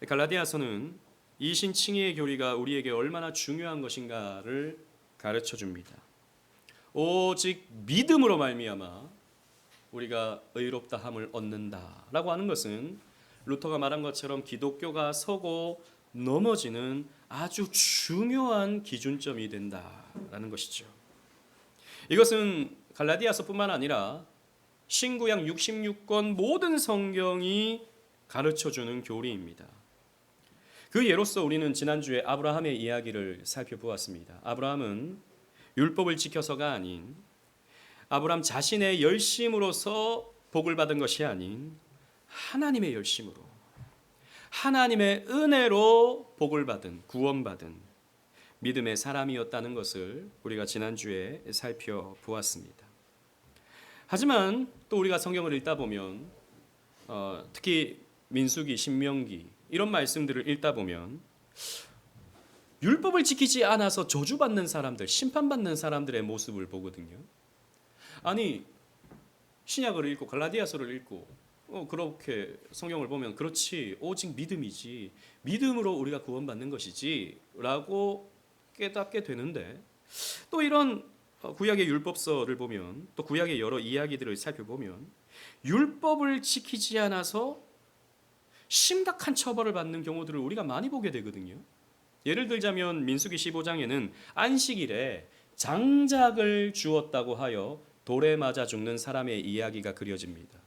갈라디아서는 이신칭의의 교리가 우리에게 얼마나 중요한 것인가를 가르쳐 줍니다. 오직 믿음으로 말미암아 우리가 의롭다함을 얻는다라고 하는 것은 루터가 말한 것처럼 기독교가 서고 넘어지는 아주 중요한 기준점이 된다라는 것이죠. 이것은 갈라디아서뿐만 아니라 신구약 66권 모든 성경이 가르쳐주는 교리입니다. 그 예로서 우리는 지난주에 아브라함의 이야기를 살펴보았습니다. 아브라함은 율법을 지켜서가 아닌 아브라함 자신의 열심으로서 복을 받은 것이 아닌 하나님의 열심으로, 하나님의 은혜로 복을 받은, 구원받은 믿음의 사람이었다는 것을 우리가 지난주에 살펴보았습니다. 하지만 또 우리가 성경을 읽다 보면 특히 민수기, 신명기 이런 말씀들을 읽다 보면 율법을 지키지 않아서 저주받는 사람들, 심판받는 사람들의 모습을 보거든요. 아니, 신약을 읽고 갈라디아서를 읽고 그렇게 성경을 보면 그렇지, 오직 믿음이지, 믿음으로 우리가 구원받는 것이지 라고 깨닫게 되는데, 또 이런 구약의 율법서를 보면, 또 구약의 여러 이야기들을 살펴보면 율법을 지키지 않아서 심각한 처벌을 받는 경우들을 우리가 많이 보게 되거든요. 예를 들자면 민수기 15장에는 안식일에 장작을 주었다고 하여 돌에 맞아 죽는 사람의 이야기가 그려집니다.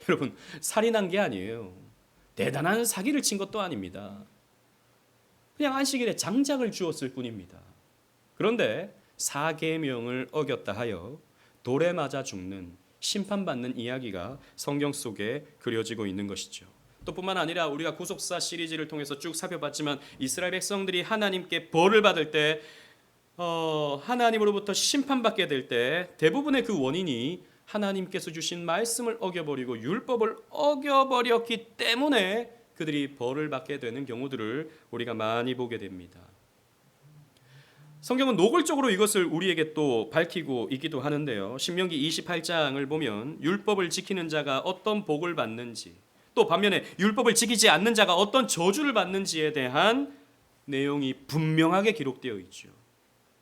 여러분, 살인한 게 아니에요. 대단한 사기를 친 것도 아닙니다. 그냥 안식일에 장작을 주었을 뿐입니다. 그런데 사계명을 어겼다 하여 돌에 맞아 죽는, 심판받는 이야기가 성경 속에 그려지고 있는 것이죠. 또 뿐만 아니라 우리가 구속사 시리즈를 통해서 쭉 살펴봤지만 이스라엘 백성들이 하나님께 벌을 받을 때, 하나님으로부터 심판받게 될 때 대부분의 그 원인이 하나님께서 주신 말씀을 어겨버리고 율법을 어겨버렸기 때문에 그들이 벌을 받게 되는 경우들을 우리가 많이 보게 됩니다. 성경은 노골적으로 이것을 우리에게 또 밝히고 있기도 하는데요. 신명기 28장을 보면 율법을 지키는 자가 어떤 복을 받는지, 또 반면에 율법을 지키지 않는 자가 어떤 저주를 받는지에 대한 내용이 분명하게 기록되어 있죠.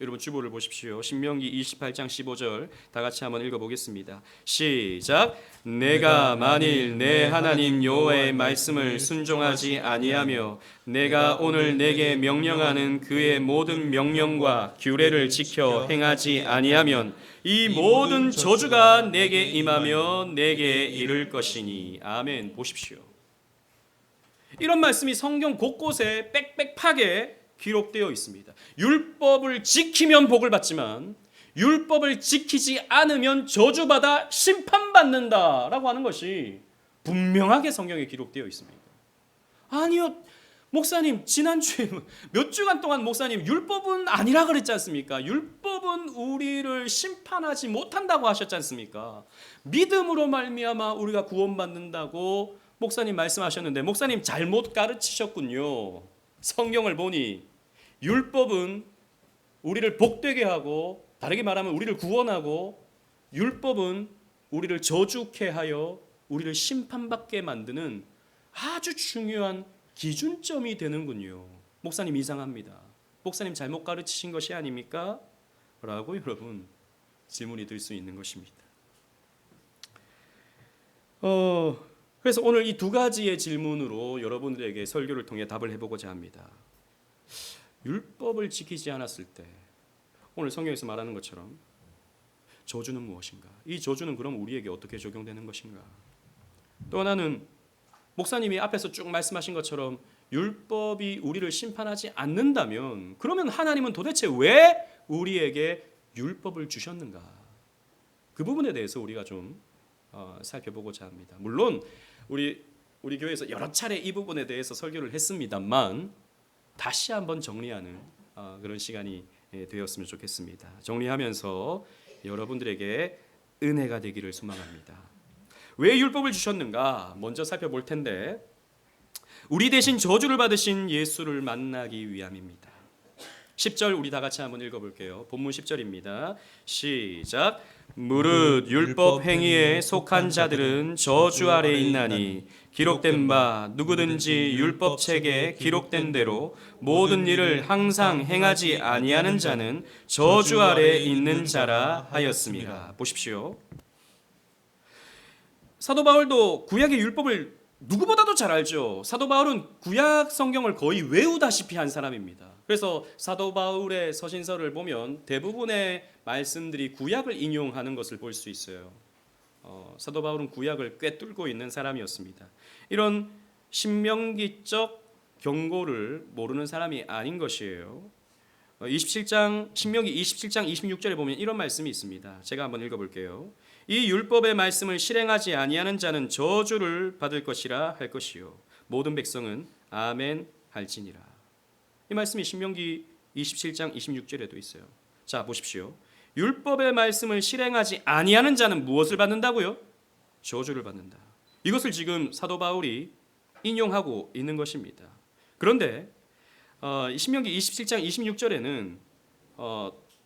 여러분 주보를 보십시오. 신명기 28장 15절 다 같이 한번 읽어보겠습니다. 시작. 내가 만일 내 하나님 여호와의 말씀을 순종하지 아니하며 내가 오늘 내게 명령하는 그의 모든 명령과 규례를 지켜 행하지 아니하면 이 모든 저주가 내게 임하며 내게 이를 것이니. 아멘. 보십시오. 이런 말씀이 성경 곳곳에 빽빽하게 기록되어 있습니다. 율법을 지키면 복을 받지만 율법을 지키지 않으면 저주받아 심판받는다라고 하는 것이 분명하게 성경에 기록되어 있습니다. 아니요, 목사님 지난주에 몇 주간 동안 목사님 율법은 아니라 그랬지 않습니까? 율법은 우리를 심판하지 못한다고 하셨지 않습니까? 믿음으로 말미암아 우리가 구원받는다고 목사님 말씀하셨는데 목사님 잘못 가르치셨군요. 성경을 보니 율법은 우리를 복되게 하고, 다르게 말하면 우리를 구원하고, 율법은 우리를 저주케 하여 우리를 심판받게 만드는 아주 중요한 기준점이 되는군요. 목사님 이상합니다. 목사님 잘못 가르치신 것이 아닙니까? 라고 여러분 질문이 들 수 있는 것입니다. 그래서 오늘 이 두 가지의 질문으로 여러분들에게 설교를 통해 답을 해보고자 합니다. 율법을 지키지 않았을 때 오늘 성경에서 말하는 것처럼 저주는 무엇인가? 이 저주는 그럼 우리에게 어떻게 적용되는 것인가? 또 하나는 목사님이 앞에서 쭉 말씀하신 것처럼 율법이 우리를 심판하지 않는다면 그러면 하나님은 도대체 왜 우리에게 율법을 주셨는가? 그 부분에 대해서 우리가 좀 살펴보고자 합니다. 물론 우리 교회에서 여러 차례 이 부분에 대해서 설교를 했습니다만 다시 한번 정리하는 그런 시간이 되었으면 좋겠습니다. 정리하면서 여러분들에게 은혜가 되기를 소망합니다. 왜 율법을 주셨는가? 먼저 살펴볼 텐데 우리 대신 저주를 받으신 예수를 만나기 위함입니다. 10절 우리 다 같이 한번 읽어볼게요. 본문 10절입니다. 시작. 무릇 율법 행위에 속한 자들은 저주 아래 있나니 기록된 바 누구든지 율법책에 기록된 대로 모든 일을 항상 행하지 아니하는 자는 저주 아래 있는 자라 하였습니다. 보십시오. 사도 바울도 구약의 율법을 누구보다도 잘 알죠. 사도 바울은 구약 성경을 거의 외우다시피 한 사람입니다. 그래서 사도 바울의 서신서를 보면 대부분의 말씀들이 구약을 인용하는 것을 볼 수 있어요. 사도 바울은 구약을 꿰뚫고 있는 사람이었습니다. 이런 신명기적 경고를 모르는 사람이 아닌 것이에요. 27장 신명기 27장 26절에 보면 이런 말씀이 있습니다. 제가 한번 읽어볼게요. 이 율법의 말씀을 실행하지 아니하는 자는 저주를 받을 것이라 할 것이요 모든 백성은 아멘 할지니라. 이 말씀이 신명기 27장 26절에도 있어요. 자, 보십시오. 율법의 말씀을 실행하지 아니하는 자는 무엇을 받는다고요? 저주를 받는다. 이것을 지금 사도 바울이 인용하고 있는 것입니다. 그런데 신명기 27장 26절에는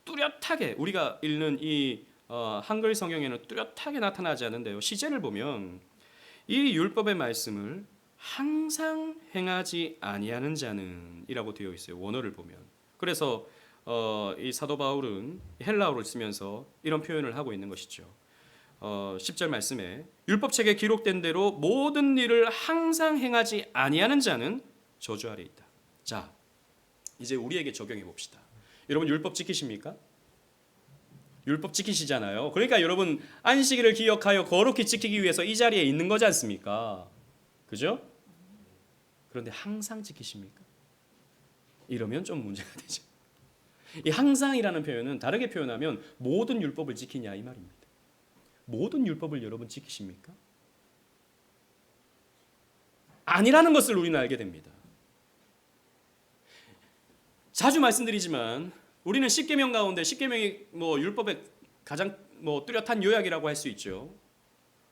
뚜렷하게 우리가 읽는 이 한글 성경에는 뚜렷하게 나타나지 않는데요. 시제를 보면 이 율법의 말씀을 항상 행하지 아니하는 자는 이라고 되어 있어요. 원어를 보면. 그래서 이 사도 바울은 헬라어를 쓰면서 이런 표현을 하고 있는 것이죠. 10절 말씀에 율법책에 기록된 대로 모든 일을 항상 행하지 아니하는 자는 저주 아래 있다. 자, 이제 우리에게 적용해 봅시다. 여러분 율법 지키십니까? 율법 지키시잖아요. 그러니까 여러분 안식일을 기억하여 거룩히 지키기 위해서 이 자리에 있는 거지 않습니까? 그죠? 그런데 항상 지키십니까? 이러면 좀 문제가 되죠. 이 항상이라는 표현은 다르게 표현하면 모든 율법을 지키냐 이 말입니다. 모든 율법을 여러분 지키십니까? 아니라는 것을 우리는 알게 됩니다. 자주 말씀드리지만 우리는 십계명 가운데 십계명이 율법의 가장 뚜렷한 요약이라고 할 수 있죠.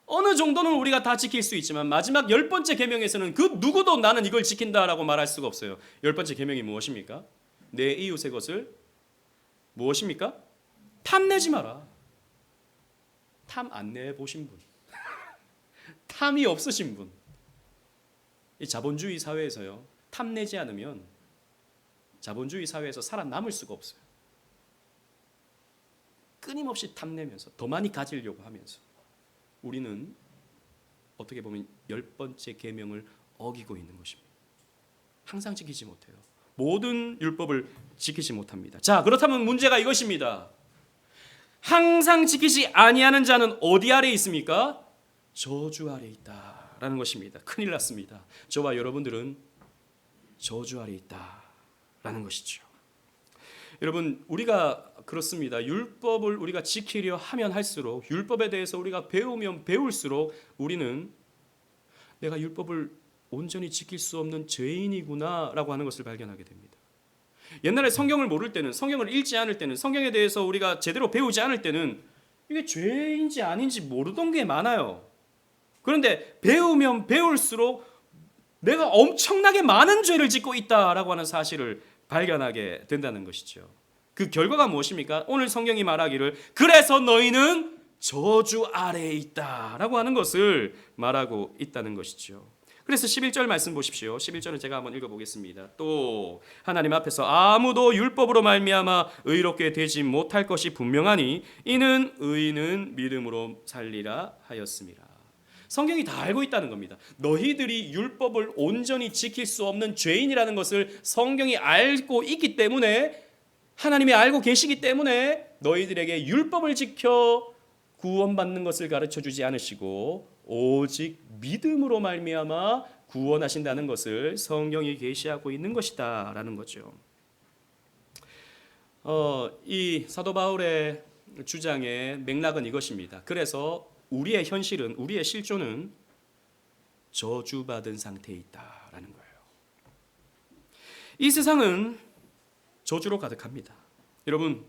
어느 정도는 우리가 다 지킬 수 있지만 마지막 10번째 계명에서는 그 누구도 나는 이걸 지킨다라고 말할 수가 없어요. 10번째 계명이 무엇입니까? 내 이웃의 것을 무엇입니까? 탐내지 마라. 탐 안 내보신 분, 탐이 없으신 분, 이 자본주의 사회에서요 탐내지 않으면 자본주의 사회에서 살아남을 수가 없어요. 끊임없이 탐내면서 더 많이 가지려고 하면서 우리는 어떻게 보면 10번째 계명을 어기고 있는 것입니다. 항상 지키지 못해요. 모든 율법을 지키지 못합니다. 자, 그렇다면 문제가 이것입니다. 항상 지키지 아니하는 자는 어디 아래 있습니까? 저주 아래 있다라는 것입니다. 큰일 났습니다. 저와 여러분들은 저주 아래 있다라는 것이죠. 여러분 우리가 그렇습니다. 율법을 우리가 지키려 하면 할수록 율법에 대해서 우리가 배우면 배울수록 우리는 내가 율법을 온전히 지킬 수 없는 죄인이구나라고 하는 것을 발견하게 됩니다. 옛날에 성경을 모를 때는, 성경을 읽지 않을 때는, 성경에 대해서 우리가 제대로 배우지 않을 때는 이게 죄인지 아닌지 모르던 게 많아요. 그런데 배우면 배울수록 내가 엄청나게 많은 죄를 짓고 있다라고 하는 사실을 발견하게 된다는 것이죠. 그 결과가 무엇입니까? 오늘 성경이 말하기를 그래서 너희는 저주 아래에 있다라고 하는 것을 말하고 있다는 것이죠. 그래서 11절 말씀 보십시오. 11절은 제가 한번 읽어보겠습니다. 또 하나님 앞에서 아무도 율법으로 말미암아 의롭게 되지 못할 것이 분명하니 이는 의인은 믿음으로 살리라 하였습니다. 성경이 다 알고 있다는 겁니다. 너희들이 율법을 온전히 지킬 수 없는 죄인이라는 것을 성경이 알고 있기 때문에, 하나님이 알고 계시기 때문에 너희들에게 율법을 지켜 구원받는 것을 가르쳐주지 않으시고 오직 믿음으로 말미암아 구원하신다는 것을 성경이 계시하고 있는 것이다 라는 거죠. 이 사도 바울의 주장의 맥락은 이것입니다. 그래서 우리의 현실은, 우리의 실존은 저주받은 상태에 있다라는 거예요. 이 세상은 저주로 가득합니다. 여러분,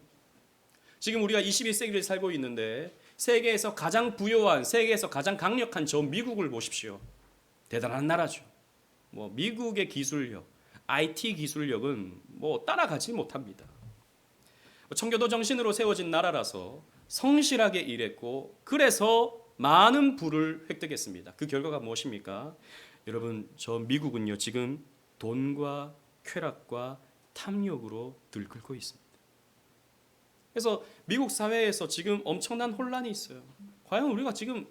지금 우리가 21세기를 살고 있는데 세계에서 가장 부유한, 세계에서 가장 강력한 저 미국을 보십시오. 대단한 나라죠. 미국의 기술력, IT 기술력은 따라가지 못합니다. 청교도 정신으로 세워진 나라라서 성실하게 일했고, 그래서 많은 부를 획득했습니다. 그 결과가 무엇입니까? 여러분, 저 미국은요 지금 돈과 쾌락과 탐욕으로 들끓고 있습니다. 그래서 미국 사회에서 지금 엄청난 혼란이 있어요. 과연 우리가 지금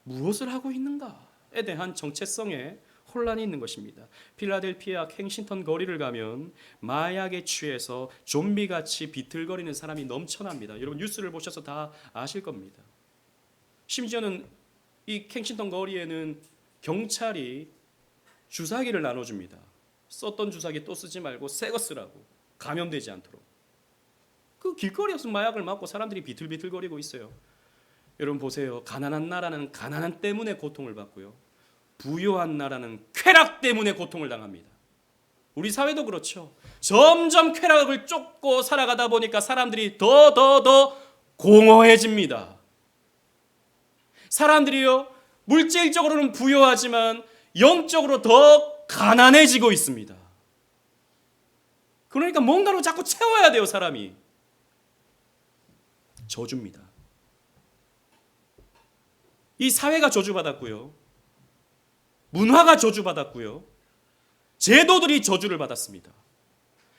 무엇을 하고 있는가에 대한 정체성에 혼란이 있는 것입니다. 필라델피아 켄싱턴 거리를 가면 마약에 취해서 좀비같이 비틀거리는 사람이 넘쳐납니다. 여러분 뉴스를 보셔서 다 아실 겁니다. 심지어는 이 켄싱턴 거리에는 경찰이 주사기를 나눠줍니다. 썼던 주사기 또 쓰지 말고 새 거 쓰라고, 감염되지 않도록. 그 길거리에서 마약을 맞고 사람들이 비틀비틀거리고 있어요. 여러분 보세요. 가난한 나라는 가난한 때문에 고통을 받고요, 부유한 나라는 쾌락 때문에 고통을 당합니다. 우리 사회도 그렇죠. 점점 쾌락을 쫓고 살아가다 보니까 사람들이 더 공허해집니다. 사람들이요 물질적으로는 부유하지만 영적으로 더 가난해지고 있습니다. 그러니까 뭔가로 자꾸 채워야 돼요. 사람이. 저주입니다. 이 사회가 저주받았고요, 문화가 저주받았고요, 제도들이 저주를 받았습니다.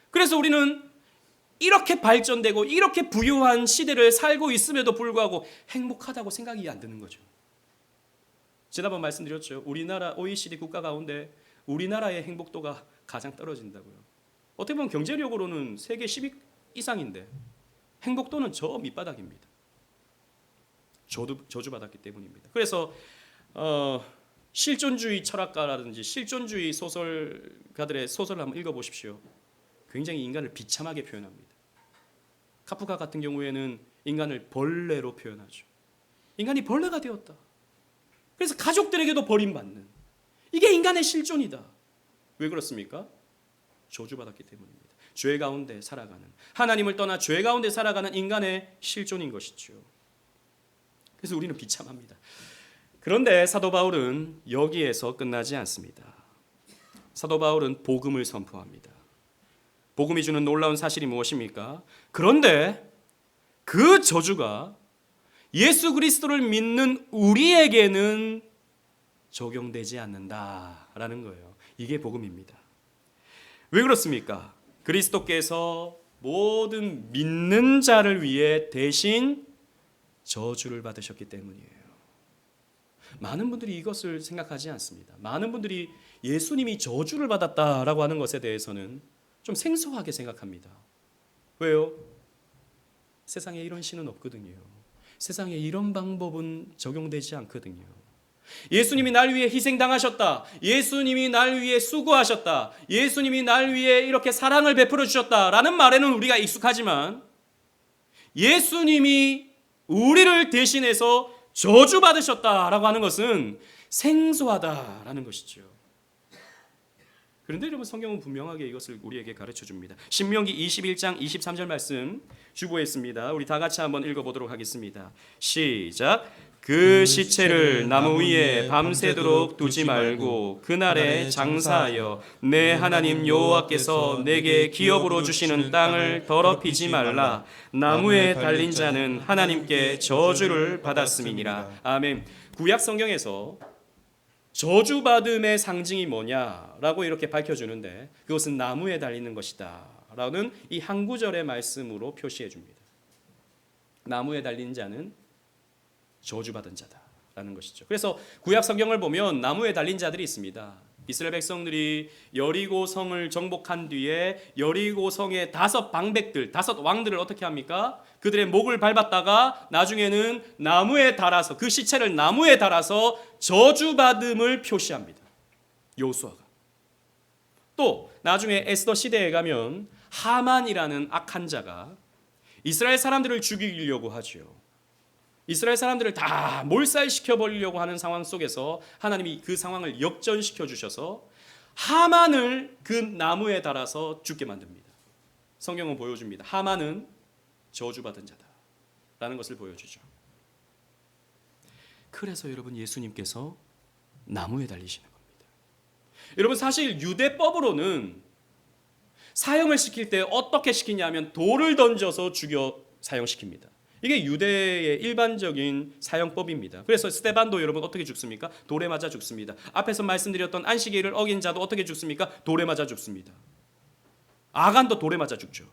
그래서 우리는 이렇게 발전되고 이렇게 부유한 시대를 살고 있음에도 불구하고 행복하다고 생각이 안 드는 거죠. 지난번 말씀드렸죠. 우리나라 OECD 국가 가운데 우리나라의 행복도가 가장 떨어진다고요. 어떻게 보면 경제력으로는 세계 10위 이상인데 행복도는 저 밑바닥입니다. 저주받았기 때문입니다. 그래서 실존주의 철학가라든지 실존주의 소설가들의 소설을 한번 읽어보십시오. 굉장히 인간을 비참하게 표현합니다. 카프카 같은 경우에는 인간을 벌레로 표현하죠. 인간이 벌레가 되었다. 그래서 가족들에게도 버림받는, 이게 인간의 실존이다. 왜 그렇습니까? 저주받았기 때문입니다. 죄 가운데 살아가는, 하나님을 떠나 죄 가운데 살아가는 인간의 실존인 것이죠. 그래서 우리는 비참합니다. 그런데 사도 바울은 여기에서 끝나지 않습니다. 사도 바울은 복음을 선포합니다. 복음이 주는 놀라운 사실이 무엇입니까? 그런데 그 저주가 예수 그리스도를 믿는 우리에게는 적용되지 않는다라는 거예요. 이게 복음입니다. 왜 그렇습니까? 그리스도께서 모든 믿는 자를 위해 대신 저주를 받으셨기 때문이에요. 많은 분들이 이것을 생각하지 않습니다. 많은 분들이 예수님이 저주를 받았다라고 하는 것에 대해서는 좀 생소하게 생각합니다. 왜요? 세상에 이런 신은 없거든요. 세상에 이런 방법은 적용되지 않거든요. 예수님이 날 위해 희생당하셨다, 예수님이 날 위해 수고하셨다, 예수님이 날 위해 이렇게 사랑을 베풀어 주셨다라는 말에는 우리가 익숙하지만 예수님이 우리를 대신해서 저주받으셨다라고 하는 것은 생소하다라는 것이죠. 그런데 여러분 성경은 분명하게 이것을 우리에게 가르쳐 줍니다. 신명기 21장 23절 말씀 주보했습니다. 우리 다 같이 한번 읽어보도록 하겠습니다. 시작. 그 시체를 나무 위에 밤새도록 두지 말고 그날에 장사하여 내 하나님 여호와께서 내게 기업으로 주시는 땅을 더럽히지 말라. 나무에 달린 자는 하나님께 저주를 받았음이니라. 아멘. 구약 성경에서 저주받음의 상징이 뭐냐라고 이렇게 밝혀주는데 그것은 나무에 달리는 것이다 라는 이 한 구절의 말씀으로 표시해 줍니다. 나무에 달린 자는 저주받은 자다라는 것이죠. 그래서 구약 성경을 보면 나무에 달린 자들이 있습니다. 이스라엘 백성들이 여리고 성을 정복한 뒤에 여리고 성의 5 방백들, 5 왕들을 어떻게 합니까? 그들의 목을 밟았다가 나중에는 나무에 달아서, 그 시체를 나무에 달아서 저주받음을 표시합니다. 여호수아가. 또 나중에 에스더 시대에 가면 하만이라는 악한 자가 이스라엘 사람들을 죽이려고 하죠. 이스라엘 사람들을 다 몰살시켜 버리려고 하는 상황 속에서 하나님이 그 상황을 역전시켜 주셔서 하만을 그 나무에 달아서 죽게 만듭니다. 성경은 보여줍니다. 하만은 저주받은 자다라는 것을 보여주죠. 그래서 여러분 예수님께서 나무에 달리시는 겁니다. 여러분 사실 유대법으로는 사형을 시킬 때 어떻게 시키냐면 돌을 던져서 죽여 사형시킵니다. 이게 유대의 일반적인 사형법입니다. 그래서 스데반도 여러분 어떻게 죽습니까? 돌에 맞아 죽습니다. 앞에서 말씀드렸던 안식일을 어긴 자도 어떻게 죽습니까? 돌에 맞아 죽습니다. 아간도 돌에 맞아 죽죠.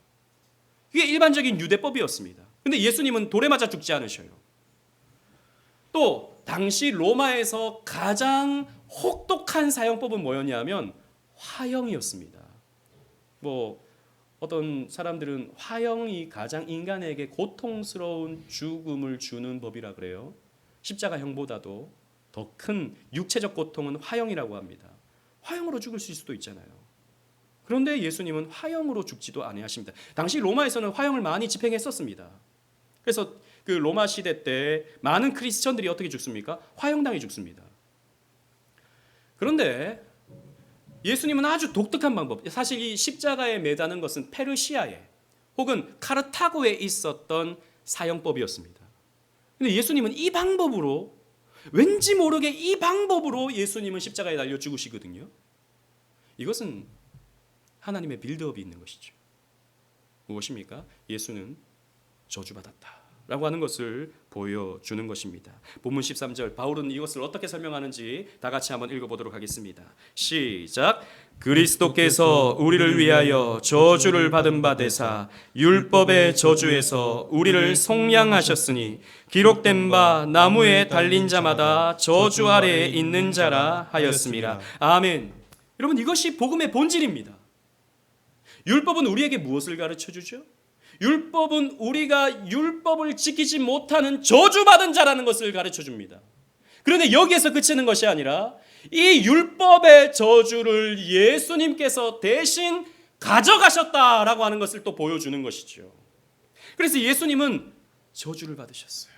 이게 일반적인 유대법이었습니다. 근데 예수님은 돌에 맞아 죽지 않으셔요. 또 당시 로마에서 가장 혹독한 사형법은 뭐였냐면 화형이었습니다. 뭐 어떤 사람들은 화형이 가장 인간에게 고통스러운 죽음을 주는 법이라 그래요. 십자가형보다도 더 큰 육체적 고통은 화형이라고 합니다. 화형으로 죽을 수도 있잖아요. 그런데 예수님은 화형으로 죽지도 아니하십니다. 당시 로마에서는 화형을 많이 집행했었습니다. 그래서 그 로마 시대 때 많은 크리스천들이 어떻게 죽습니까? 화형당해 죽습니다. 그런데 예수님은 아주 독특한 방법, 사실 이 십자가에 매다는 것은 페르시아에 혹은 카르타고에 있었던 사형법이었습니다. 근데 예수님은 이 방법으로, 왠지 모르게 이 방법으로 예수님은 십자가에 달려 죽으시거든요. 이것은 하나님의 빌드업이 있는 것이죠. 무엇입니까? 예수는 저주받았다 라고 하는 것을 보여주는 것입니다. 본문 13절, 바울은 이것을 어떻게 설명하는지 다 같이 한번 읽어보도록 하겠습니다. 시작. 그리스도께서 우리를 위하여 저주를 받은 바 되사 율법의 저주에서 우리를 속량하셨으니 기록된 바 나무에 달린 자마다 저주 아래에 있는 자라 하였습니다. 아멘. 여러분, 이것이 복음의 본질입니다. 율법은 우리에게 무엇을 가르쳐주죠? 율법은 우리가 율법을 지키지 못하는 저주받은 자라는 것을 가르쳐줍니다. 그런데 여기에서 그치는 것이 아니라 이 율법의 저주를 예수님께서 대신 가져가셨다라고 하는 것을 또 보여주는 것이죠. 그래서 예수님은 저주를 받으셨어요.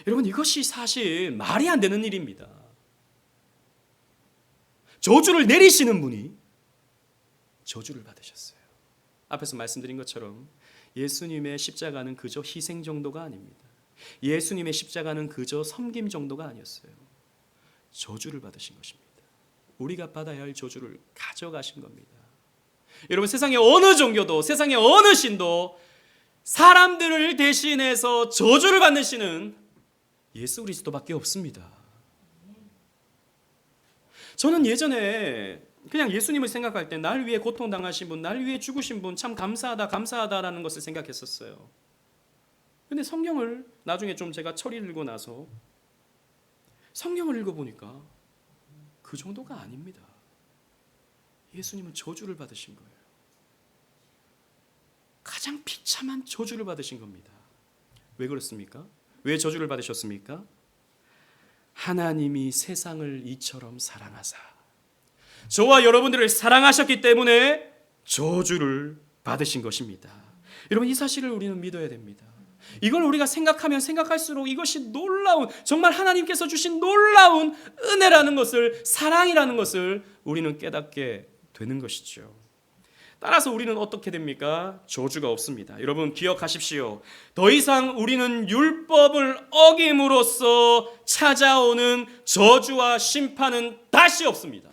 여러분, 이것이 사실 말이 안 되는 일입니다. 저주를 내리시는 분이 저주를 받으셨어요. 앞에서 말씀드린 것처럼 예수님의 십자가는 그저 희생 정도가 아닙니다. 예수님의 십자가는 그저 섬김 정도가 아니었어요. 저주를 받으신 것입니다. 우리가 받아야 할 저주를 가져가신 겁니다. 여러분, 세상의 어느 종교도, 세상의 어느 신도 사람들을 대신해서 저주를 받는 신은 예수 그리스도밖에 없습니다. 저는 예전에 그냥 예수님을 생각할 때 날 위해 고통당하신 분, 날 위해 죽으신 분 참 감사하다라는 것을 생각했었어요. 근데 성경을 나중에 좀 제가 처리를 읽고 나서 성경을 읽어보니까 그 정도가 아닙니다. 예수님은 저주를 받으신 거예요. 가장 비참한 저주를 받으신 겁니다. 왜 그렇습니까? 왜 저주를 받으셨습니까? 하나님이 세상을 이처럼 사랑하사 저와 여러분들을 사랑하셨기 때문에 저주를 받으신 것입니다. 여러분, 이 사실을 우리는 믿어야 됩니다. 이걸 우리가 생각하면 생각할수록 이것이 놀라운, 정말 하나님께서 주신 놀라운 은혜라는 것을, 사랑이라는 것을 우리는 깨닫게 되는 것이죠. 따라서 우리는 어떻게 됩니까? 저주가 없습니다. 여러분, 기억하십시오. 더 이상 우리는 율법을 어김으로써 찾아오는 저주와 심판은 다시 없습니다.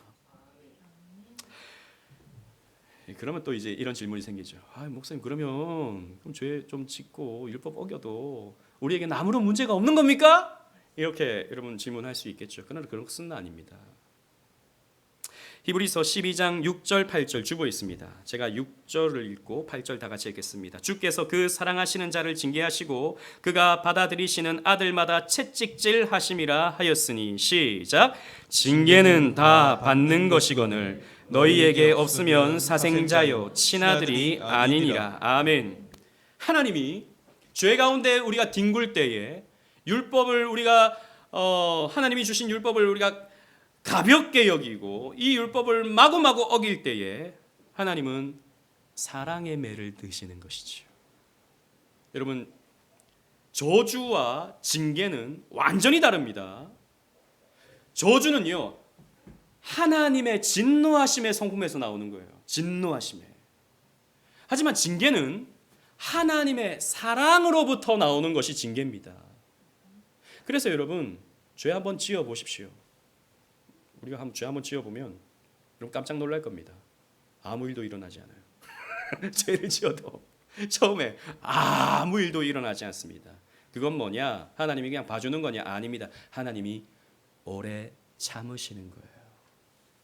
그러면 또 이제 이런 질문이 생기죠. 목사님, 그러면 그럼 죄 좀 짓고 율법 어겨도 우리에게 아무런 문제가 없는 겁니까? 이렇게 여러분 질문할 수 있겠죠. 그러나 그런 것은 아닙니다. 히브리서 12장 6절 8절 주보에 있습니다. 제가 6절을 읽고 8절 다 같이 읽겠습니다. 주께서 그 사랑하시는 자를 징계하시고 그가 받아들이시는 아들마다 채찍질 하심이라 하였으니 시작. 징계는 다 받는 것이거늘 너희에게 없으면 사생자요 친아들이 아니니라. 아멘. 하나님이 죄 가운데 우리가 뒹굴 때에 율법을 우리가 하나님이 주신 율법을 우리가 가볍게 여기고 이 율법을 마구마구 어길 때에 하나님은 사랑의 매를 드시는 것이지요. 여러분, 저주와 징계는 완전히 다릅니다. 저주는요, 하나님의 진노하심의 성품에서 나오는 거예요. 진노하심에. 하지만 징계는 하나님의 사랑으로부터 나오는 것이 징계입니다. 그래서 여러분, 죄 한번 지어 보십시오. 우리가 죄 한번 지어보면 여러분 깜짝 놀랄 겁니다. 아무 일도 일어나지 않아요. 죄를 지어도 처음에 아무 일도 일어나지 않습니다. 그건 뭐냐? 하나님이 그냥 봐주는 거냐? 아닙니다. 하나님이 오래 참으시는 거예요.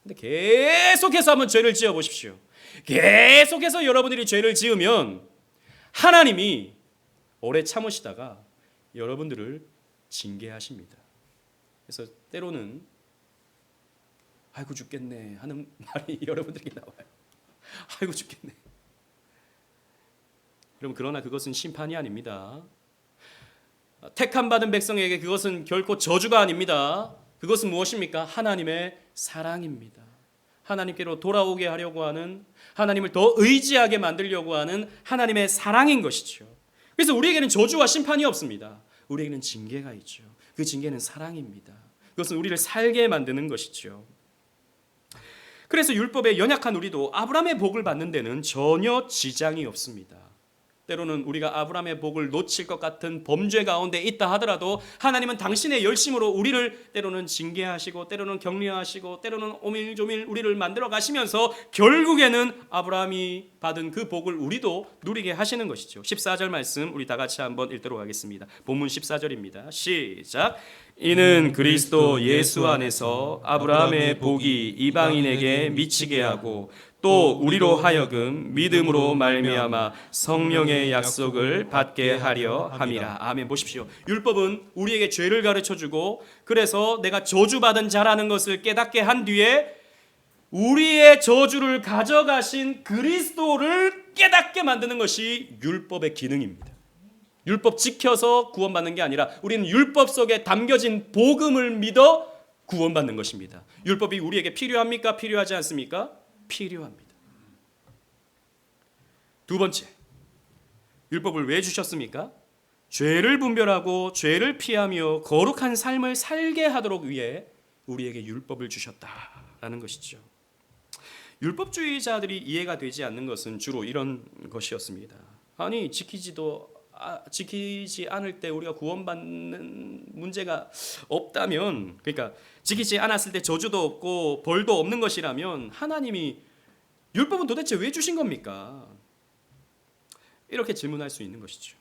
근데 계속해서 한번 죄를 지어 보십시오. 계속해서 여러분들이 죄를 지으면 하나님이 오래 참으시다가 여러분들을 징계하십니다. 그래서 때로는 아이고 죽겠네 하는 말이 여러분들에게 나와요. 아이고 죽겠네. 여러분, 그러나 그것은 심판이 아닙니다. 택함 받은 백성에게 그것은 결코 저주가 아닙니다. 그것은 무엇입니까? 하나님의 사랑입니다. 하나님께로 돌아오게 하려고 하는, 하나님을 더 의지하게 만들려고 하는 하나님의 사랑인 것이죠. 그래서 우리에게는 저주와 심판이 없습니다. 우리에게는 징계가 있죠. 그 징계는 사랑입니다. 그것은 우리를 살게 만드는 것이죠. 그래서 율법에 연약한 우리도 아브라함의 복을 받는 데는 전혀 지장이 없습니다. 때로는 우리가 아브라함의 복을 놓칠 것 같은 범죄 가운데 있다 하더라도 하나님은 당신의 열심으로 우리를 때로는 징계하시고 때로는 격려하시고 때로는 오밀조밀 우리를 만들어 가시면서 결국에는 아브라함이 받은 그 복을 우리도 누리게 하시는 것이죠. 14절 말씀 우리 다 같이 한번 읽도록 하겠습니다. 본문 14절입니다. 시작. 이는 그리스도 예수 안에서 아브라함의 복이 이방인에게 미치게 하고 또 우리로 하여금 믿음으로 말미암아 성령의 약속을 받게 하려 함이라. 아멘. 보십시오. 율법은 우리에게 죄를 가르쳐주고 그래서 내가 저주받은 자라는 것을 깨닫게 한 뒤에 우리의 저주를 가져가신 그리스도를 깨닫게 만드는 것이 율법의 기능입니다. 율법 지켜서 구원받는 게 아니라 우리는 율법 속에 담겨진 복음을 믿어 구원받는 것입니다. 율법이 우리에게 필요합니까? 필요하지 않습니까? 필요합니다. 두 번째, 율법을 왜 주셨습니까? 죄를 분별하고 죄를 피하며 거룩한 삶을 살게 하도록 위해 우리에게 율법을 주셨다라는 것이죠. 율법주의자들이 이해가 되지 않는 것은 주로 이런 것이었습니다. 아니 지키지 않을 때 우리가 구원받는 문제가 없다면, 그러니까 지키지 않았을 때 저주도 없고 벌도 없는 것이라면 하나님이 율법은 도대체 왜 주신 겁니까? 이렇게 질문할 수 있는 것이죠.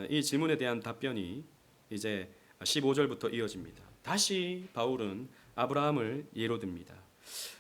이 질문에 대한 답변이 이제 15절부터 이어집니다. 다시 바울은 아브라함을 예로 듭니다.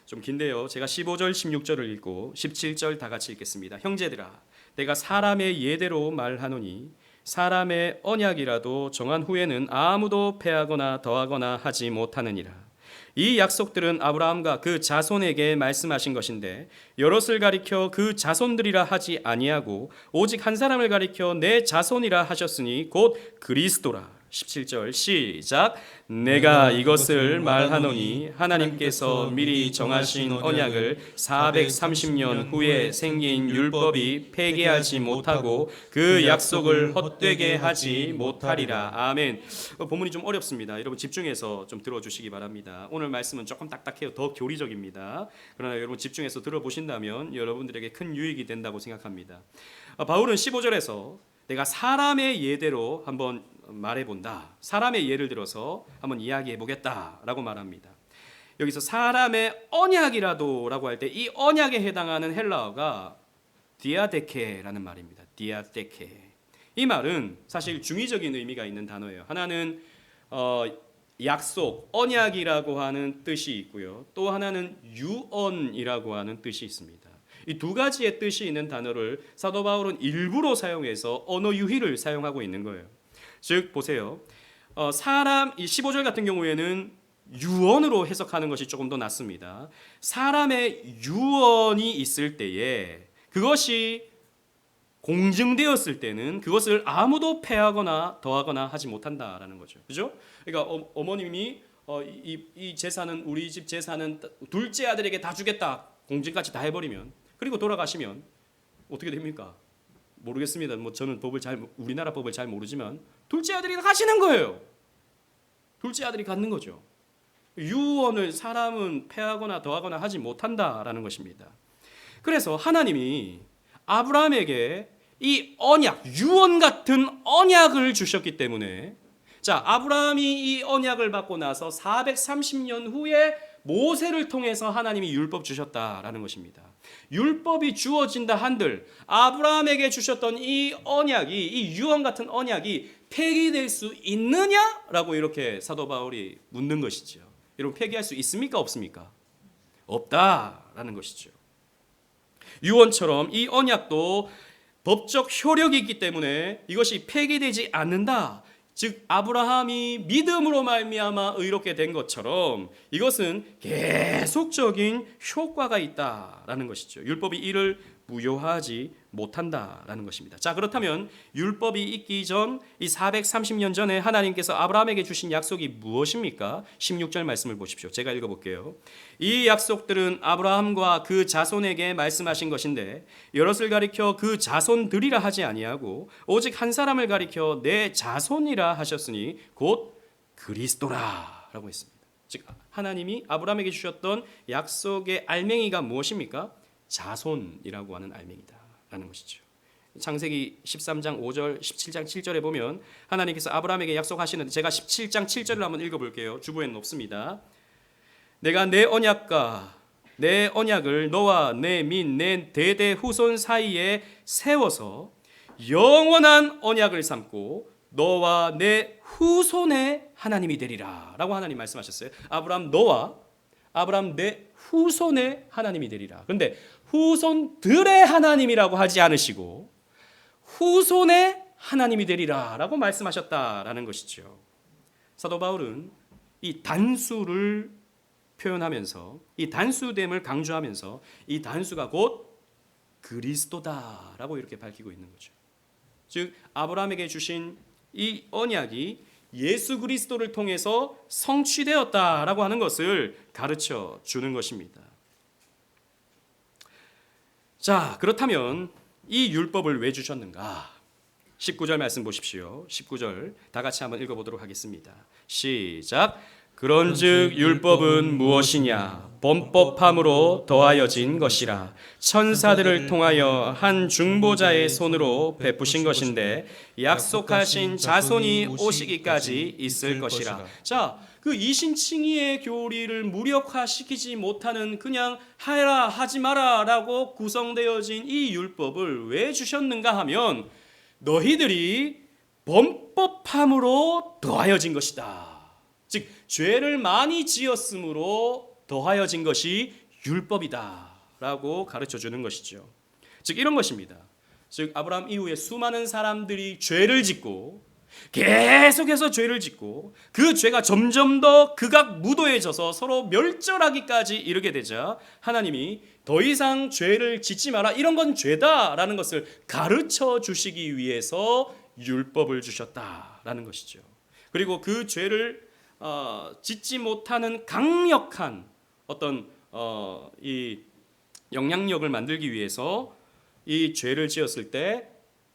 좀 긴데요. 제가 15절, 16절을 읽고 17절 다 같이 읽겠습니다. 형제들아, 내가 사람의 예대로 말하노니 사람의 언약이라도 정한 후에는 아무도 패하거나 더하거나 하지 못하느니라. 이 약속들은 아브라함과 그 자손에게 말씀하신 것인데 여럿을 가리켜 그 자손들이라 하지 아니하고 오직 한 사람을 가리켜 내 자손이라 하셨으니 곧 그리스도라. 17절 시작. 내가 이것을 말하노니 하나님께서 미리 정하신 언약을 430년 후에 생긴 율법이 폐기하지 못하고 그 약속을 헛되게 하지 못하리라. 아멘. 본문이 좀 어렵습니다. 여러분 집중해서 좀 들어주시기 바랍니다. 오늘 말씀은 조금 딱딱해요. 더 교리적입니다. 그러나 여러분 집중해서 들어보신다면 여러분들에게 큰 유익이 된다고 생각합니다. 바울은 15절에서 내가 사람의 예대로 한번 말해본다. 사람의 예를 들어서 한번 이야기해보겠다라고 말합니다. 여기서 사람의 언약이라도라고 할 때 이 언약에 해당하는 헬라어가 디아데케라는 말입니다. 디아데케. 이 말은 사실 중의적인 의미가 있는 단어예요. 하나는 약속, 언약이라고 하는 뜻이 있고요. 또 하나는 유언이라고 하는 뜻이 있습니다. 이 두 가지의 뜻이 있는 단어를 사도 바울은 일부러 사용해서 언어 유희를 사용하고 있는 거예요. 즉 보세요. 이 15절 같은 경우에는 유언으로 해석하는 것이 조금 더 낫습니다. 사람의 유언이 있을 때에 그것이 공증되었을 때는 그것을 아무도 패하거나 더하거나 하지 못한다라는 거죠. 그죠? 그러니까 어머님이 이 재산은 우리 집 재산은 둘째 아들에게 다 주겠다. 공증까지 다 해버리면 그리고 돌아가시면 어떻게 됩니까? 모르겠습니다. 저는 우리나라 법을 잘 모르지만 둘째 아들이 가시는 거예요. 둘째 아들이 갖는 거죠. 유언을 사람은 패하거나 더하거나 하지 못한다라는 것입니다. 그래서 하나님이 아브라함에게 이 언약, 유언 같은 언약을 주셨기 때문에 자, 아브라함이 이 언약을 받고 나서 430년 후에 모세를 통해서 하나님이 율법 주셨다라는 것입니다. 율법이 주어진다 한들 아브라함에게 주셨던 이 언약이, 이 유언 같은 언약이 폐기될 수 있느냐라고 이렇게 사도 바울이 묻는 것이죠. 여러분, 폐기할 수 있습니까? 없습니까? 없다라는 것이죠. 유언처럼 이 언약도 법적 효력이 있기 때문에 이것이 폐기되지 않는다. 즉 아브라함이 믿음으로 말미암아 의롭게 된 것처럼 이것은 계속적인 효과가 있다라는 것이죠. 율법이 이를 무효하지 못한다라는 것입니다. 자, 그렇다면 율법이 있기 전 이 430년 전에 하나님께서 아브라함에게 주신 약속이 무엇입니까? 16절 말씀을 보십시오. 제가 읽어볼게요. 이 약속들은 아브라함과 그 자손에게 말씀하신 것인데 여럿을 가리켜 그 자손들이라 하지 아니하고 오직 한 사람을 가리켜 내 자손이라 하셨으니 곧 그리스도라라고 했습니다. 즉 하나님이 아브라함에게 주셨던 약속의 알맹이가 무엇입니까? 자손이라고 하는 알맹이다라는 것이죠. 창세기 13장 5절, 17장 7절에 보면 하나님께서 아브라함에게 약속하시는데 제가 17장 7절을 한번 읽어볼게요. 주보에는 없습니다. 내가 내 언약을 너와 내 민, 내 대대 후손 사이에 세워서 영원한 언약을 삼고 너와 내 후손의 하나님이 되리라 라고 하나님 말씀하셨어요. 아브라함 내 후손의 하나님이 되리라. 그런데 후손들의 하나님이라고 하지 않으시고 후손의 하나님이 되리라 라고 말씀하셨다라는 것이죠. 사도 바울은 이 단수를 표현하면서 이 단수됨을 강조하면서 이 단수가 곧 그리스도다라고 이렇게 밝히고 있는 거죠. 즉 아브라함에게 주신 이 언약이 예수 그리스도를 통해서 성취되었다라고 하는 것을 가르쳐 주는 것입니다. 자, 그렇다면 이 율법을 왜 주셨는가? 19절 말씀 보십시오. 19절 다 같이 한번 읽어보도록 하겠습니다. 시작. 그런즉 율법은 무엇이냐? 범법함으로 더하여진 것이라. 천사들을 통하여 한 중보자의 손으로 베푸신 것인데 약속하신 자손이 오시기까지 있을 것이라. 자, 그 이신칭의의 교리를 무력화시키지 못하는 그냥 하라 하지 마라라고 구성되어진 이 율법을 왜 주셨는가 하면 너희들이 범법함으로 더하여진 것이다. 즉 죄를 많이 지었으므로 더하여진 것이 율법이다라고 가르쳐 주는 것이죠. 즉 이런 것입니다. 즉 아브라함 이후에 수많은 사람들이 죄를 짓고 계속해서 죄를 짓고 그 죄가 점점 더 극악무도해져서 서로 멸절하기까지 이르게 되자 하나님이 더 이상 죄를 짓지 마라, 이런 건 죄다라는 것을 가르쳐 주시기 위해서 율법을 주셨다라는 것이죠. 그리고 그 죄를 짓지 못하는 강력한 어떤 이 영향력을 만들기 위해서 이 죄를 지었을 때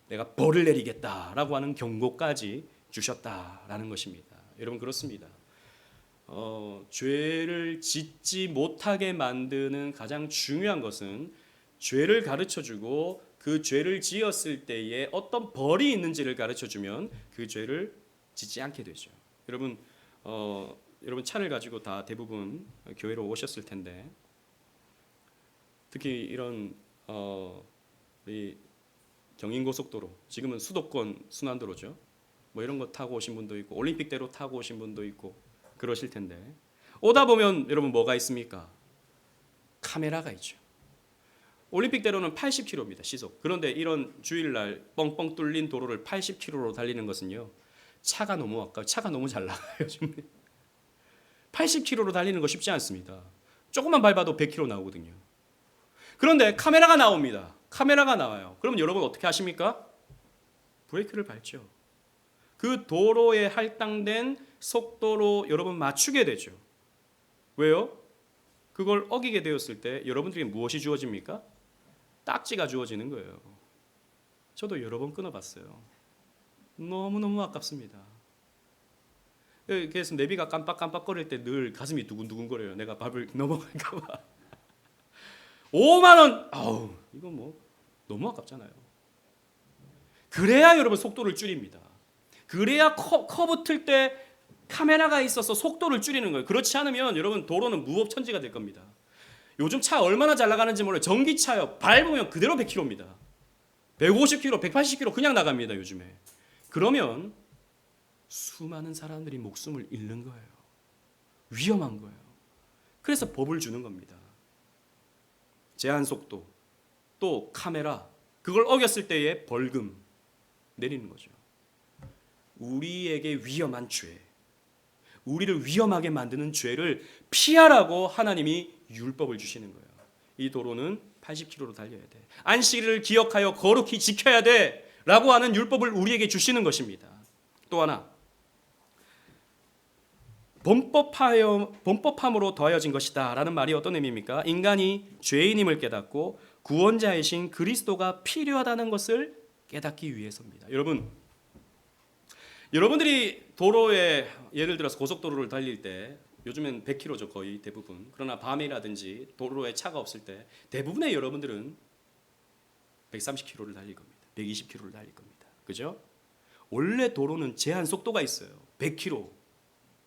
내가 벌을 내리겠다라고 하는 경고까지 주셨다라는 것입니다. 여러분 그렇습니다. 죄를 짓지 못하게 만드는 가장 중요한 것은 죄를 가르쳐주고 그 죄를 지었을 때에 어떤 벌이 있는지를 가르쳐주면 그 죄를 짓지 않게 되죠. 여러분 차를 가지고 다 대부분 교회로 오셨을 텐데 특히 이런 이 경인고속도로, 지금은 수도권 순환도로죠. 뭐 이런 거 타고 오신 분도 있고 올림픽대로 타고 오신 분도 있고 그러실 텐데 오다 보면 여러분 뭐가 있습니까? 카메라가 있죠. 올림픽대로는 80km입니다. 시속. 그런데 이런 주일날 뻥뻥 뚫린 도로를 80km로 달리는 것은요. 차가 너무 아까워. 차가 너무 잘 나가요. 80km로 달리는 거 쉽지 않습니다. 조금만 밟아도 100km 나오거든요. 그런데 카메라가 나옵니다. 카메라가 나와요. 그럼 여러분 어떻게 하십니까? 브레이크를 밟죠. 그 도로에 할당된 속도로 여러분 맞추게 되죠. 왜요? 그걸 어기게 되었을 때 여러분들에게 무엇이 주어집니까? 딱지가 주어지는 거예요. 저도 여러 번 끊어봤어요. 너무너무 아깝습니다. 그래서 내비가 깜빡깜빡거릴 때 늘 가슴이 두근두근거려요. 내가 밟을 넘어갈까 봐. 5만 원. 아우, 이거 뭐 너무 아깝잖아요. 그래야 여러분 속도를 줄입니다. 그래야 커브 틀 때 카메라가 있어서 속도를 줄이는 거예요. 그렇지 않으면 여러분 도로는 무법천지가 될 겁니다. 요즘 차 얼마나 잘 나가는지 몰라요. 전기차요. 밟으면 그대로 100km입니다. 150km, 180km 그냥 나갑니다. 요즘에. 그러면 수많은 사람들이 목숨을 잃는 거예요. 위험한 거예요. 그래서 법을 주는 겁니다. 제한 속도, 또 카메라, 그걸 어겼을 때의 벌금 내리는 거죠. 우리에게 위험한 죄, 우리를 위험하게 만드는 죄를 피하라고 하나님이 율법을 주시는 거예요. 이 도로는 80km로 달려야 돼. 안식일을 기억하여 거룩히 지켜야 돼. 라고 하는 율법을 우리에게 주시는 것입니다. 또 하나, 범법함으로 더하여진 것이다 라는 말이 어떤 의미입니까? 인간이 죄인임을 깨닫고 구원자이신 그리스도가 필요하다는 것을 깨닫기 위해서입니다. 여러분들이 도로에 예를 들어서 고속도로를 달릴 때 요즘엔 100km죠 거의 대부분. 그러나 밤이라든지 도로에 차가 없을 때 대부분의 여러분들은 130km를 달릴 겁니다. 120km를 달릴 겁니다. 그죠? 원래 도로는 제한 속도가 있어요. 100km.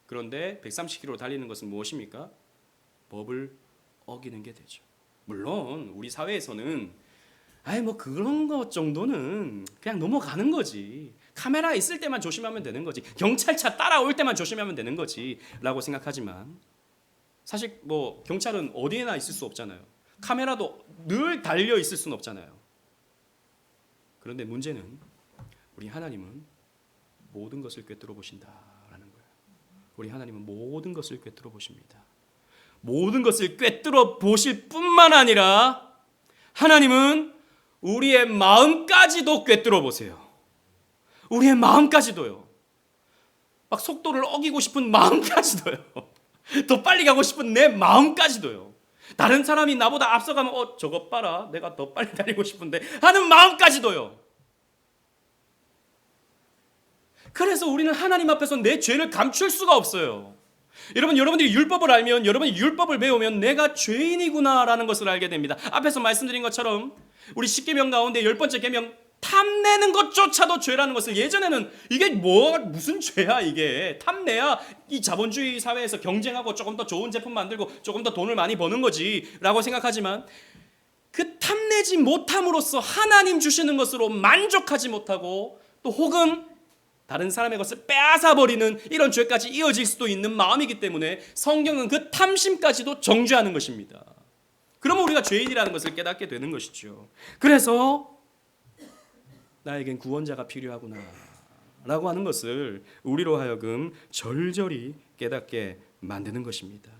그런데 130km 달리는 것은 무엇입니까? 법을 어기는 게 되죠. 물론 우리 사회에서는 그런 것 정도는 그냥 넘어가는 거지. 카메라 있을 때만 조심하면 되는 거지. 경찰차 따라올 때만 조심하면 되는 거지. 라고 생각하지만 사실 경찰은 어디에나 있을 수 없잖아요. 카메라도 늘 달려 있을 수는 없잖아요. 그런데 문제는 우리 하나님은 모든 것을 꿰뚫어 보신다라는 거예요. 우리 하나님은 모든 것을 꿰뚫어 보십니다. 모든 것을 꿰뚫어 보실 뿐만 아니라 하나님은 우리의 마음까지도 꿰뚫어 보세요. 우리의 마음까지도요. 막 속도를 어기고 싶은 마음까지도요. 더 빨리 가고 싶은 내 마음까지도요. 다른 사람이 나보다 앞서가면 저것 봐라. 내가 더 빨리 달리고 싶은데 하는 마음까지도요. 그래서 우리는 하나님 앞에서 내 죄를 감출 수가 없어요. 여러분들이 율법을 알면, 여러분이 율법을 배우면 내가 죄인이구나라는 것을 알게 됩니다. 앞에서 말씀드린 것처럼 우리 10계명 가운데 10번째 계명, 탐내는 것조차도 죄라는 것을, 예전에는 이게 무슨 죄야 이게, 탐내야 이 자본주의 사회에서 경쟁하고 조금 더 좋은 제품 만들고 조금 더 돈을 많이 버는 거지 라고 생각하지만, 그 탐내지 못함으로써 하나님 주시는 것으로 만족하지 못하고 또 혹은 다른 사람의 것을 빼앗아버리는 이런 죄까지 이어질 수도 있는 마음이기 때문에 성경은 그 탐심까지도 정죄하는 것입니다. 그러면 우리가 죄인이라는 것을 깨닫게 되는 것이죠. 그래서 나에겐 구원자가 필요하구나 라고 하는 것을 우리로 하여금 절절히 깨닫게 만드는 것입니다.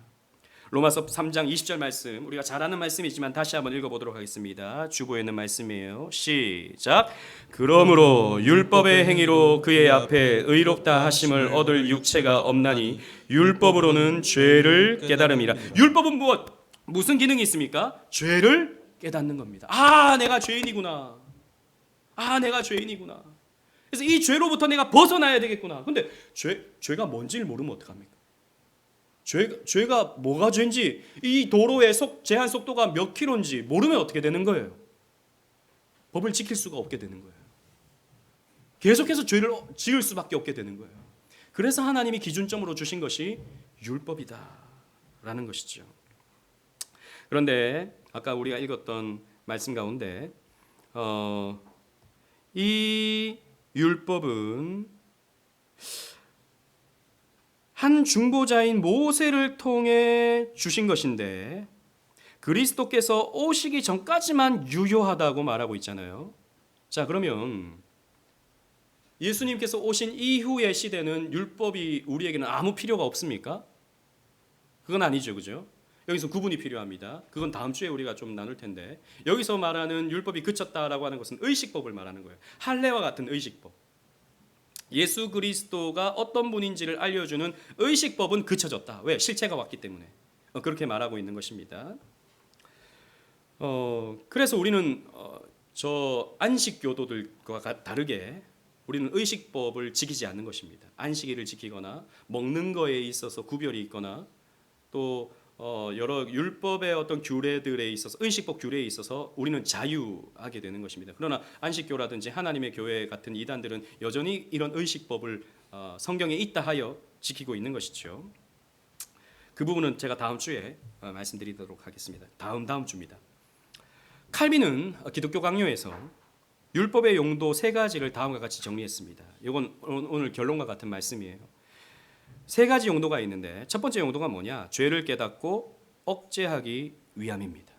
로마서 3장 20절 말씀, 우리가 잘 아는 말씀이지만 다시 한번 읽어보도록 하겠습니다. 주보에 있는 말씀이에요. 시작. 그러므로 율법의 행위로 그의 앞에 의롭다 하심을 얻을 육체가 없나니 율법으로는 죄를 깨달음이라. 율법은 무슨 기능이 있습니까? 죄를 깨닫는 겁니다. 내가 죄인이구나. 내가 죄인이구나. 그래서 이 죄로부터 내가 벗어나야 되겠구나. 근데 죄가 뭔지를 모르면 어떡합니까? 죄가 뭐가 죄인지, 이 도로의 제한 속도가 몇 킬로인지 모르면 어떻게 되는 거예요? 법을 지킬 수가 없게 되는 거예요. 계속해서 죄를 지을 수밖에 없게 되는 거예요. 그래서 하나님이 기준점으로 주신 것이 율법이다라는 것이죠. 그런데 아까 우리가 읽었던 말씀 가운데 이 율법은 한 중보자인 모세를 통해 주신 것인데 그리스도께서 오시기 전까지만 유효하다고 말하고 있잖아요. 자, 그러면 예수님께서 오신 이후의 시대는 율법이 우리에게는 아무 필요가 없습니까? 그건 아니죠, 그죠? 여기서 구분이 필요합니다. 그건 다음 주에 우리가 좀 나눌 텐데, 여기서 말하는 율법이 그쳤다라고 하는 것은 의식법을 말하는 거예요. 할례와 같은 의식법. 예수 그리스도가 어떤 분인지를 알려주는 의식법은 그쳐졌다. 왜? 실체가 왔기 때문에. 그렇게 말하고 있는 것입니다. 그래서 우리는 저 안식교도들과 다르게 우리는 의식법을 지키지 않는 것입니다. 안식일을 지키거나 먹는 거에 있어서 구별이 있거나 또 여러 율법의 어떤 규례들에 있어서, 의식법 규례에 있어서 우리는 자유하게 되는 것입니다. 그러나 안식교라든지 하나님의 교회 같은 이단들은 여전히 이런 의식법을 성경에 있다 하여 지키고 있는 것이죠. 그 부분은 제가 다음 주에 말씀드리도록 하겠습니다. 다음 주입니다. 칼빈은 기독교 강요에서 율법의 용도 세 가지를 다음과 같이 정리했습니다. 이건 오늘 결론과 같은 말씀이에요. 세 가지 용도가 있는데 첫 번째 용도가 뭐냐? 죄를 깨닫고 억제하기 위함입니다.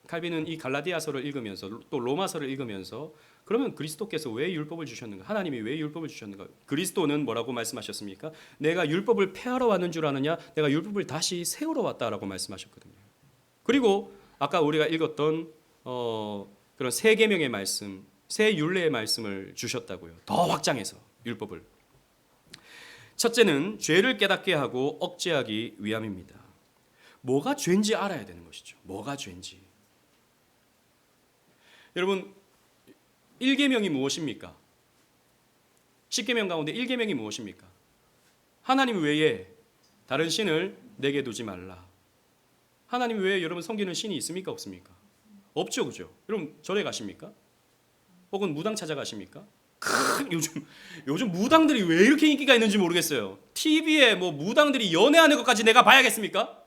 칼빈은 이 갈라디아서를 읽으면서 또 로마서를 읽으면서 그러면 그리스도께서 왜 율법을 주셨는가? 하나님이 왜 율법을 주셨는가? 그리스도는 뭐라고 말씀하셨습니까? 내가 율법을 폐하러 왔는 줄 아느냐? 내가 율법을 다시 세우러 왔다라고 말씀하셨거든요. 그리고 아까 우리가 읽었던 그런 세 계명의 말씀, 세 율례의 말씀을 주셨다고요. 더 확장해서 율법을. 첫째는 죄를 깨닫게 하고 억제하기 위함입니다. 뭐가 죄인지 알아야 되는 것이죠. 뭐가 죄인지. 여러분 1계명이 무엇입니까? 10계명 가운데 1계명이 무엇입니까? 하나님 외에 다른 신을 내게 두지 말라. 하나님 외에 여러분 섬기는 신이 있습니까? 없습니까? 없죠. 그죠? 여러분 절에 가십니까? 혹은 무당 찾아가십니까? 요즘 무당들이 왜 이렇게 인기가 있는지 모르겠어요. TV에 뭐 무당들이 연애하는 것까지 내가 봐야겠습니까?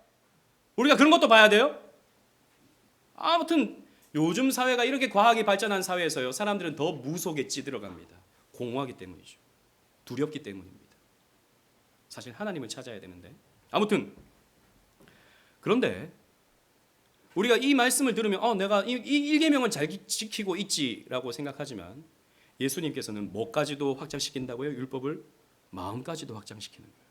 우리가 그런 것도 봐야 돼요? 아무튼 요즘 사회가 이렇게 과학이 발전한 사회에서요, 사람들은 더 무속에 찌들어갑니다. 공허하기 때문이죠. 두렵기 때문입니다. 사실 하나님을 찾아야 되는데. 아무튼 그런데 우리가 이 말씀을 들으면 내가 이 1계명은 잘 지키고 있지라고 생각하지만 예수님께서는 뭐까지도 확장시킨다고요? 율법을 마음까지도 확장시키는 거예요.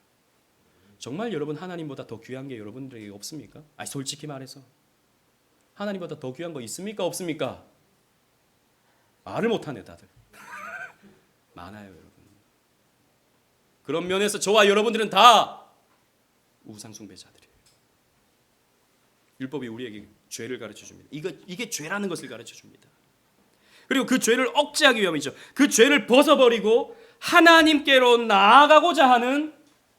정말 여러분 하나님보다 더 귀한 게 여러분들에게 없습니까? 솔직히 말해서 하나님보다 더 귀한 거 있습니까? 없습니까? 말을 못하네 다들. 많아요 여러분. 그런 면에서 저와 여러분들은 다 우상숭배자들이에요. 율법이 우리에게 죄를 가르쳐줍니다. 이게 죄라는 것을 가르쳐줍니다. 그리고 그 죄를 억제하기 위함이죠. 그 죄를 벗어버리고 하나님께로 나아가고자 하는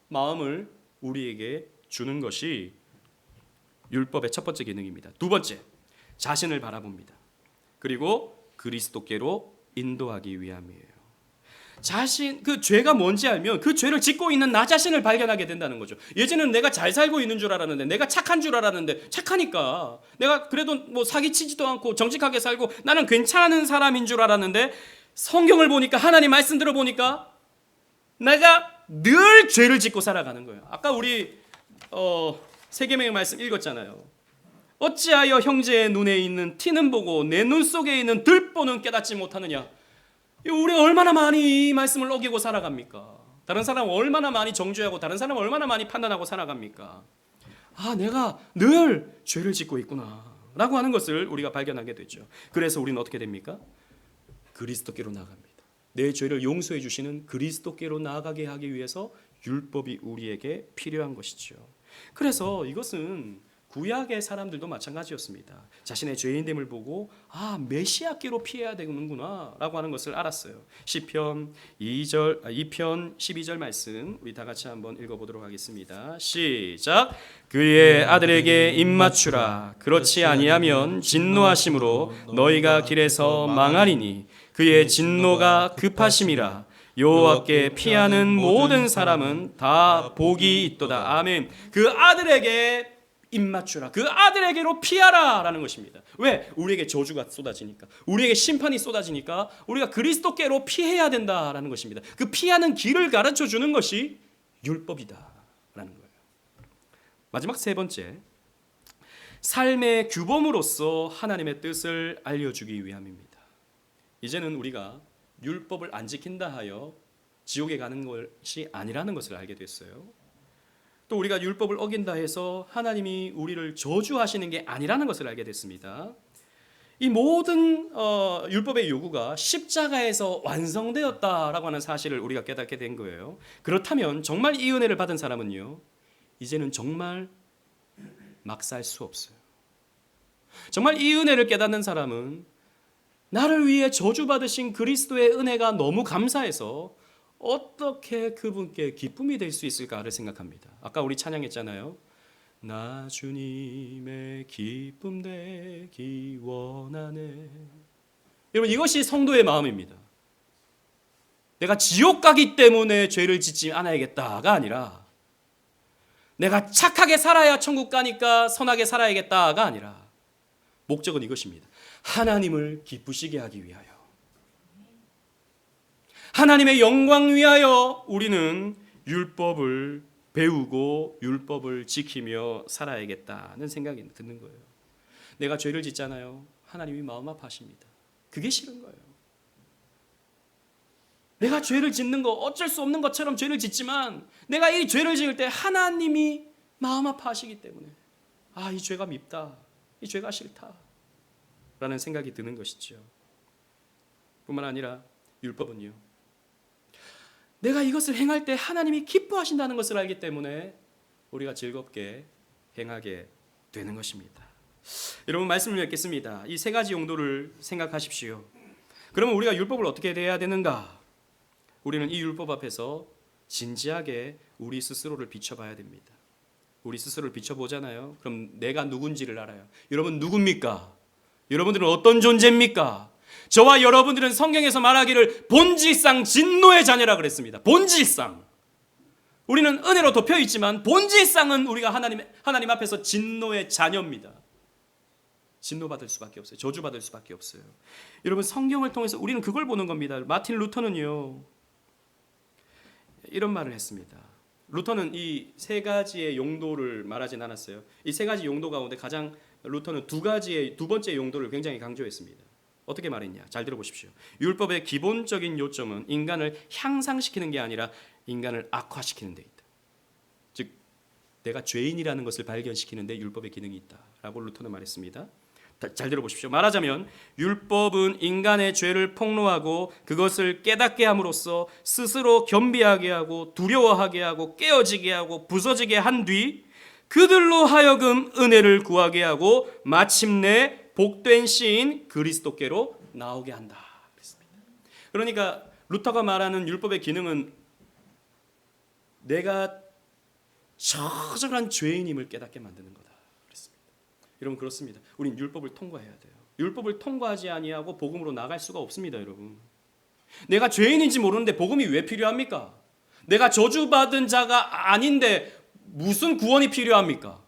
마음을 우리에게 주는 것이 율법의 첫 번째 기능입니다. 두 번째, 자신을 바라봅니다. 그리고 그리스도께로 인도하기 위함이에요. 그 죄가 뭔지 알면 그 죄를 짓고 있는 나 자신을 발견하게 된다는 거죠. 예전에는 내가 잘 살고 있는 줄 알았는데, 내가 착한 줄 알았는데, 착하니까 내가 그래도 뭐 사기치지도 않고 정직하게 살고 나는 괜찮은 사람인 줄 알았는데, 성경을 보니까, 하나님 말씀 들어보니까 내가 늘 죄를 짓고 살아가는 거예요. 아까 우리 세계명의 말씀 읽었잖아요. 어찌하여 형제의 눈에 있는 티는 보고 내 눈 속에 있는 들보는 깨닫지 못하느냐. 우리가 얼마나 많이 이 말씀을 어기고 살아갑니까? 다른 사람은 얼마나 많이 정죄하고 다른 사람은 얼마나 많이 판단하고 살아갑니까? 내가 늘 죄를 짓고 있구나 라고 하는 것을 우리가 발견하게 되죠. 그래서 우리는 어떻게 됩니까? 그리스도께로 나아갑니다. 내 죄를 용서해 주시는 그리스도께로 나아가게 하기 위해서 율법이 우리에게 필요한 것이죠. 그래서 이것은 구약의 사람들도 마찬가지였습니다. 자신의 죄인됨을 보고 메시아께로 피해야 되는구나 라고 하는 것을 알았어요. 시편 2편 12절 말씀 우리 다 같이 한번 읽어보도록 하겠습니다. 시작. 그의 아들에게 입맞추라. 그렇지 아니하면 진노하심으로 너희가 길에서 망하리니 그의 진노가 급하심이라. 여호와께 피하는 모든 사람은 다 복이 있도다. 아멘. 그 아들에게 입맞추라. 그 아들에게로 피하라 라는 것입니다. 왜? 우리에게 저주가 쏟아지니까, 우리에게 심판이 쏟아지니까 우리가 그리스도께로 피해야 된다라는 것입니다. 그 피하는 길을 가르쳐 주는 것이 율법이다 라는 거예요. 마지막 세 번째, 삶의 규범으로서 하나님의 뜻을 알려주기 위함입니다. 이제는 우리가 율법을 안 지킨다 하여 지옥에 가는 것이 아니라는 것을 알게 됐어요. 또 우리가 율법을 어긴다 해서 하나님이 우리를 저주하시는 게 아니라는 것을 알게 됐습니다. 이 모든 율법의 요구가 십자가에서 완성되었다라고 하는 사실을 우리가 깨닫게 된 거예요. 그렇다면 정말 이 은혜를 받은 사람은요, 이제는 정말 막 살 수 없어요. 정말 이 은혜를 깨닫는 사람은 나를 위해 저주받으신 그리스도의 은혜가 너무 감사해서 어떻게 그분께 기쁨이 될 수 있을까를 생각합니다. 아까 우리 찬양했잖아요. 나 주님의 기쁨 되기 원하네. 여러분, 이것이 성도의 마음입니다. 내가 지옥 가기 때문에 죄를 짓지 않아야겠다가 아니라 내가 착하게 살아야 천국 가니까 선하게 살아야겠다가 아니라 목적은 이것입니다. 하나님을 기쁘시게 하기 위하여, 하나님의 영광 위하여 우리는 율법을 배우고 율법을 지키며 살아야겠다는 생각이 드는 거예요. 내가 죄를 짓잖아요. 하나님이 마음 아파하십니다. 그게 싫은 거예요. 내가 죄를 짓는 거 어쩔 수 없는 것처럼 죄를 짓지만 내가 이 죄를 지을 때 하나님이 마음 아파하시기 때문에 이 죄가 밉다, 이 죄가 싫다 라는 생각이 드는 것이죠. 뿐만 아니라 율법은요, 내가 이것을 행할 때 하나님이 기뻐하신다는 것을 알기 때문에 우리가 즐겁게 행하게 되는 것입니다. 여러분, 말씀을 맺겠습니다. 이 세 가지 용도를 생각하십시오. 그러면 우리가 율법을 어떻게 해야 되는가? 우리는 이 율법 앞에서 진지하게 우리 스스로를 비춰봐야 됩니다. 우리 스스로를 비춰보잖아요. 그럼 내가 누군지를 알아요. 여러분 누굽니까? 여러분들은 어떤 존재입니까? 저와 여러분들은 성경에서 말하기를 본질상 진노의 자녀라 그랬습니다. 본질상. 우리는 은혜로 덮여 있지만 본질상은 우리가 하나님 앞에서 진노의 자녀입니다. 진노받을 수밖에 없어요. 저주받을 수밖에 없어요. 여러분, 성경을 통해서 우리는 그걸 보는 겁니다. 마틴 루터는요, 이런 말을 했습니다. 루터는 이 세 가지의 용도를 말하진 않았어요. 이 세 가지 용도 가운데 가장 루터는 두 번째 용도를 굉장히 강조했습니다. 어떻게 말했냐? 잘 들어보십시오. 율법의 기본적인 요점은 인간을 향상시키는 게 아니라 인간을 악화시키는 데 있다. 즉, 내가 죄인이라는 것을 발견시키는 데 율법의 기능이 있다라고 루터는 말했습니다. 잘 들어보십시오. 말하자면 율법은 인간의 죄를 폭로하고 그것을 깨닫게 함으로써 스스로 겸비하게 하고 두려워하게 하고 깨어지게 하고 부서지게 한 뒤 그들로 하여금 은혜를 구하게 하고 마침내 복된 시인 그리스도께로 나오게 한다. 그랬습니다. 그러니까 루터가 말하는 율법의 기능은 내가 처절한 죄인임을 깨닫게 만드는 거다. 여러분, 그렇습니다. 우린 율법을 통과해야 돼요. 율법을 통과하지 아니하고 복음으로 나갈 수가 없습니다. 여러분, 내가 죄인인지 모르는데 복음이 왜 필요합니까? 내가 저주받은 자가 아닌데 무슨 구원이 필요합니까?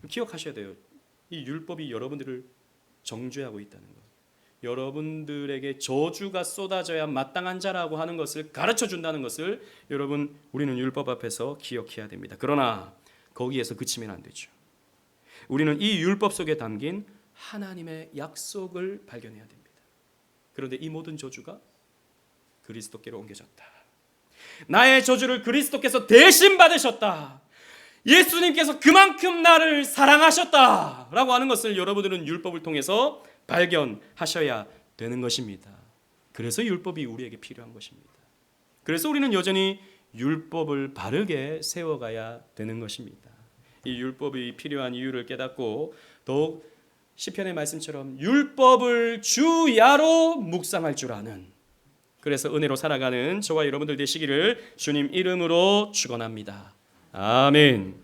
기억하셔야 돼요. 이 율법이 여러분들을 정죄하고 있다는 것, 여러분들에게 저주가 쏟아져야 마땅한 자라고 하는 것을 가르쳐 준다는 것을 여러분, 우리는 율법 앞에서 기억해야 됩니다. 그러나 거기에서 그치면 안 되죠. 우리는 이 율법 속에 담긴 하나님의 약속을 발견해야 됩니다. 그런데 이 모든 저주가 그리스도께로 옮겨졌다. 나의 저주를 그리스도께서 대신 받으셨다. 예수님께서 그만큼 나를 사랑하셨다 라고 하는 것을 여러분들은 율법을 통해서 발견하셔야 되는 것입니다. 그래서 율법이 우리에게 필요한 것입니다. 그래서 우리는 여전히 율법을 바르게 세워가야 되는 것입니다. 이 율법이 필요한 이유를 깨닫고 더욱 시편의 말씀처럼 율법을 주야로 묵상할 줄 아는, 그래서 은혜로 살아가는 저와 여러분들 되시기를 주님 이름으로 축원합니다. 아멘.